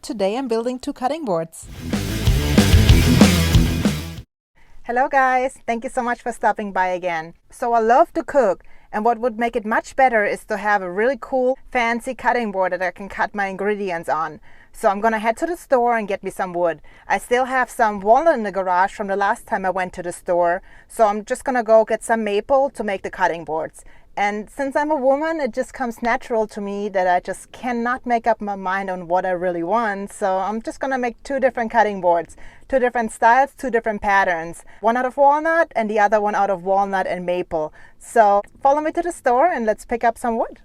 Today I'm building two cutting boards. Hello guys, thank you so much for stopping by again. So I love to cook, and what would make it much better is to have a really cool fancy cutting board that I can cut my ingredients on. So I'm gonna head to the store and get me some wood. I still have some walnut in the garage from the last time I went to the store, so I'm just gonna go get some maple to make the cutting boards. And since I'm a woman, it just comes natural to me that I just cannot make up my mind on what I really want. So I'm just gonna make two different cutting boards, two different styles, two different patterns. One out of walnut and the other one out of walnut and maple. So follow me to the store and let's pick up some wood.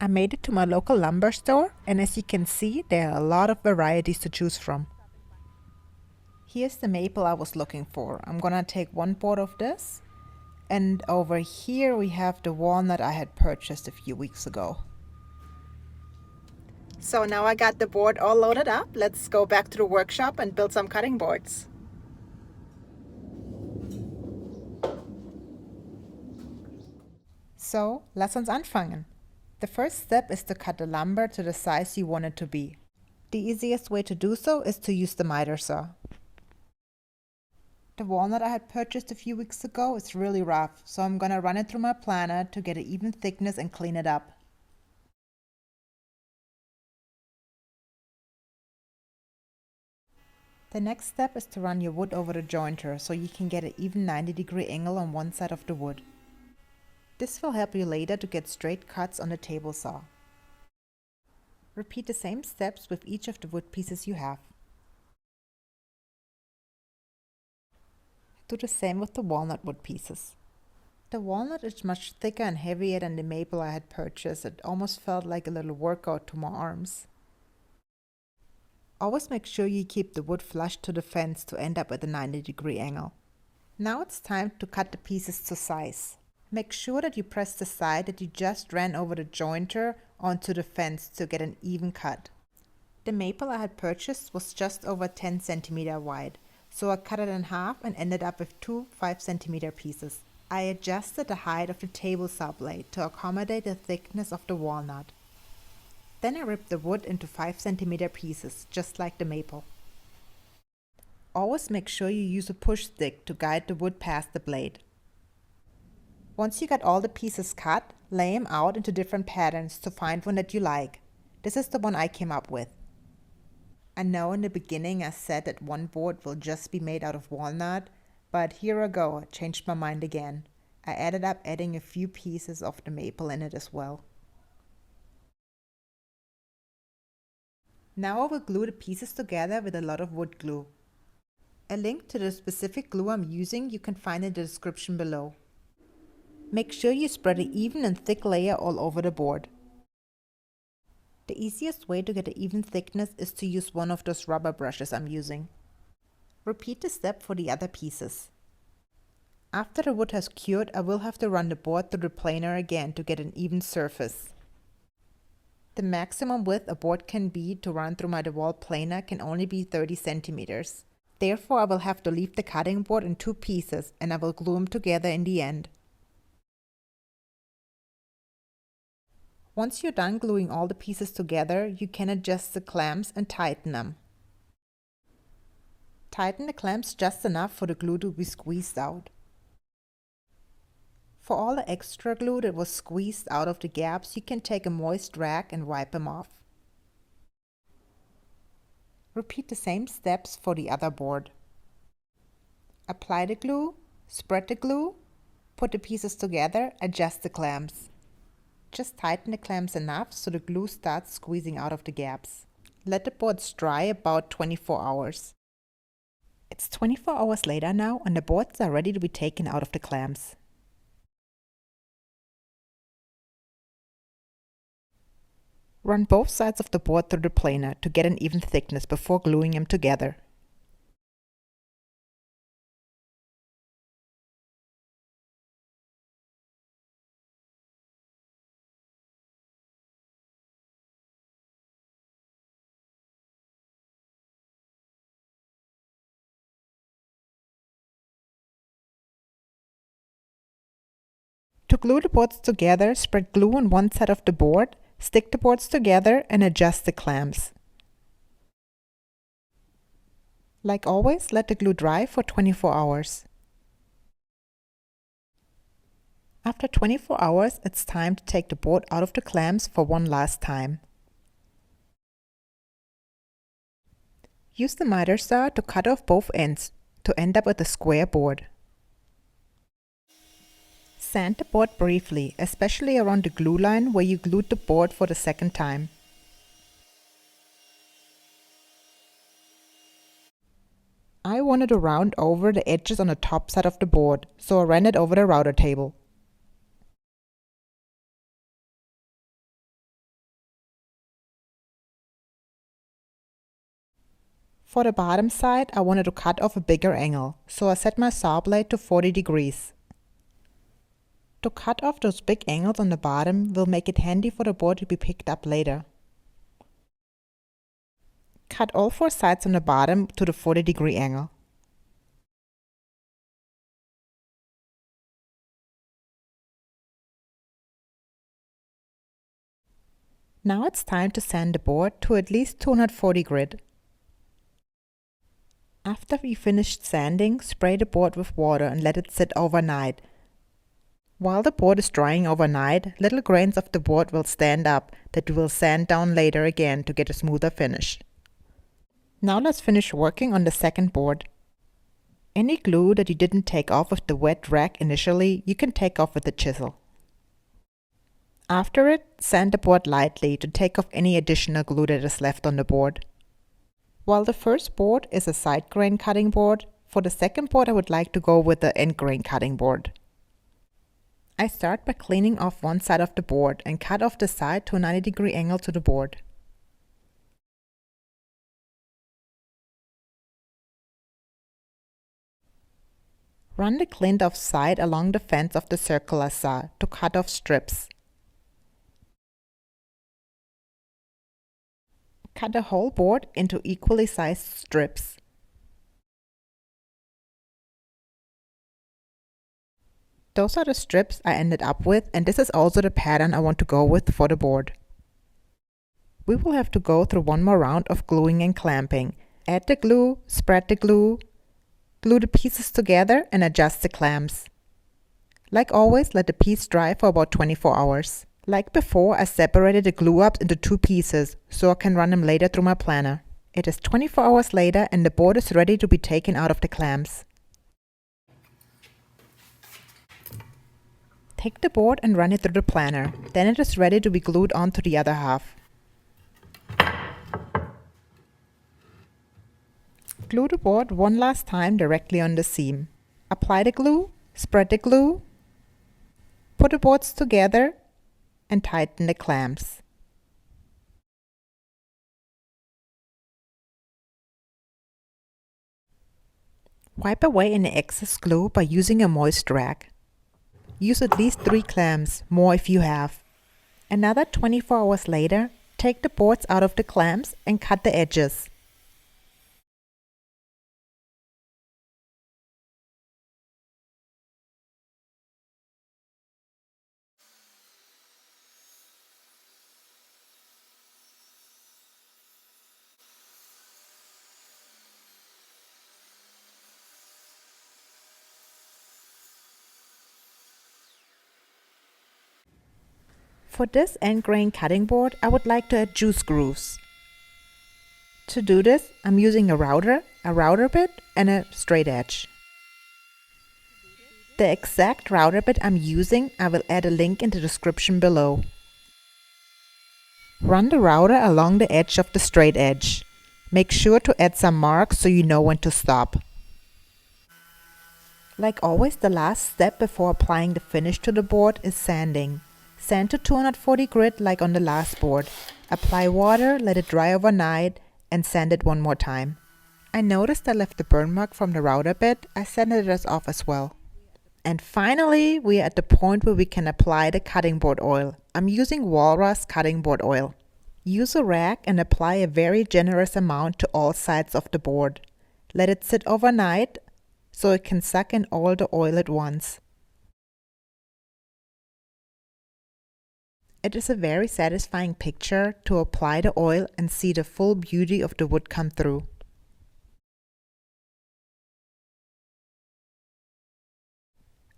I made it to my local lumber store, and as you can see, there are a lot of varieties to choose from. Here's the maple I was looking for. I'm gonna take one board of this, and over here we have the walnut I had purchased a few weeks ago. So now I got the board all loaded up. Let's go back to the workshop and build some cutting boards. So, lass uns anfangen. The first step is to cut the lumber to the size you want it to be. The easiest way to do so is to use the miter saw. The walnut I had purchased a few weeks ago is really rough, so I'm gonna run it through my planer to get an even thickness and clean it up. The next step is to run your wood over the jointer so you can get an even 90-degree angle on one side of the wood. This will help you later to get straight cuts on the table saw. Repeat the same steps with each of the wood pieces you have. Do the same with the walnut wood pieces. The walnut is much thicker and heavier than the maple I had purchased. It almost felt like a little workout to my arms. Always make sure you keep the wood flush to the fence to end up at a 90-degree angle. Now it's time to cut the pieces to size. Make sure that you press the side that you just ran over the jointer onto the fence to get an even cut. The maple I had purchased was just over 10 centimeter wide, so I cut it in half and ended up with two 5 centimeter pieces. I adjusted the height of the table saw blade to accommodate the thickness of the walnut. Then I ripped the wood into 5 centimeter pieces, just like the maple. Always make sure you use a push stick to guide the wood past the blade. Once you got all the pieces cut, lay them out into different patterns to find one that you like. This is the one I came up with. I know in the beginning I said that one board will just be made out of walnut, but here I go, I changed my mind again. I ended up adding a few pieces of the maple in it as well. Now I will glue the pieces together with a lot of wood glue. A link to the specific glue I'm using you can find in the description below. Make sure you spread an even and thick layer all over the board. The easiest way to get an even thickness is to use one of those rubber brushes I'm using. Repeat the step for the other pieces. After the wood has cured, I will have to run the board through the planer again to get an even surface. The maximum width a board can be to run through my DeWalt planer can only be 30 centimeters. Therefore, I will have to leave the cutting board in two pieces and I will glue them together in the end. Once you're done gluing all the pieces together, you can adjust the clamps and tighten them. Tighten the clamps just enough for the glue to be squeezed out. For all the extra glue that was squeezed out of the gaps, you can take a moist rag and wipe them off. Repeat the same steps for the other board. Apply the glue, spread the glue, put the pieces together, adjust the clamps. Just tighten the clamps enough so the glue starts squeezing out of the gaps. Let the boards dry about 24 hours. It's 24 hours later now and the boards are ready to be taken out of the clamps. Run both sides of the board through the planer to get an even thickness before gluing them together. To glue the boards together, spread glue on one side of the board, stick the boards together and adjust the clamps. Like always, let the glue dry for 24 hours. After 24 hours, it's time to take the board out of the clamps for one last time. Use the miter saw to cut off both ends to end up with a square board. Sand the board briefly, especially around the glue line where you glued the board for the second time. I wanted to round over the edges on the top side of the board, so I ran it over the router table. For the bottom side, I wanted to cut off a bigger angle, so I set my saw blade to 40 degrees. To cut off those big angles on the bottom will make it handy for the board to be picked up later. Cut all 4 sides on the bottom to the 40-degree angle. Now it's time to sand the board to at least 240 grit. After we finished sanding, spray the board with water and let it sit overnight. While the board is drying overnight, little grains of the board will stand up that we will sand down later again to get a smoother finish. Now let's finish working on the second board. Any glue that you didn't take off with the wet rag initially, you can take off with a chisel. After it, sand the board lightly to take off any additional glue that is left on the board. While the first board is a side grain cutting board, for the second board I would like to go with the end grain cutting board. I start by cleaning off one side of the board and cut off the side to a 90-degree angle to the board. Run the cleaned off side along the fence of the circular saw to cut off strips. Cut the whole board into equally sized strips. Those are the strips I ended up with, and this is also the pattern I want to go with for the board. We will have to go through one more round of gluing and clamping. Add the glue, spread the glue, glue the pieces together and adjust the clamps. Like always, let the piece dry for about 24 hours. Like before, I separated the glue ups into 2 pieces, so I can run them later through my planner. It is 24 hours later and the board is ready to be taken out of the clamps. Take the board and run it through the planner. Then it is ready to be glued onto the other half. Glue the board one last time directly on the seam. Apply the glue, spread the glue, put the boards together and tighten the clamps. Wipe away any excess glue by using a moist rag. Use at least 3 clamps, more if you have. Another 24 hours later, take the boards out of the clamps and cut the edges. For this end grain cutting board, I would like to add juice grooves. To do this, I'm using a router bit, and a straight edge. The exact router bit I'm using, I will add a link in the description below. Run the router along the edge of the straight edge. Make sure to add some marks so you know when to stop. Like always, the last step before applying the finish to the board is sanding. Sand to 240 grit like on the last board. Apply water, let it dry overnight, and sand it one more time. I noticed I left the burn mark from the router bit. I sanded it off as well. And finally, we are at the point where we can apply the cutting board oil. I'm using Walrus cutting board oil. Use a rag and apply a very generous amount to all sides of the board. Let it sit overnight so it can suck in all the oil at once. It is a very satisfying picture to apply the oil and see the full beauty of the wood come through.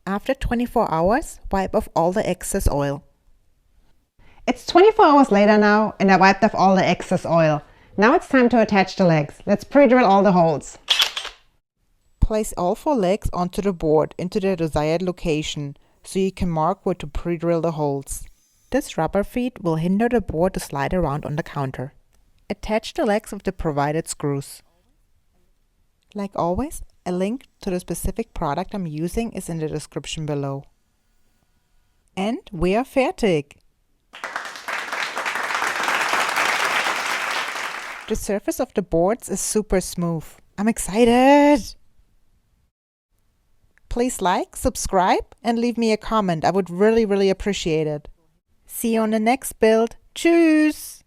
After 24 hours, wipe off all the excess oil. It's 24 hours later now, and I wiped off all the excess oil. Now it's time to attach the legs. Let's pre-drill all the holes. Place all 4 legs onto the board into their desired location, so you can mark where to pre-drill the holes. This rubber feed will hinder the board to slide around on the counter. Attach the legs with the provided screws. Like always, a link to the specific product I'm using is in the description below. And we are fertig! The surface of the boards is super smooth. I'm excited! Please like, subscribe, and leave me a comment. I would really appreciate it. See you on the next build. Tschüss!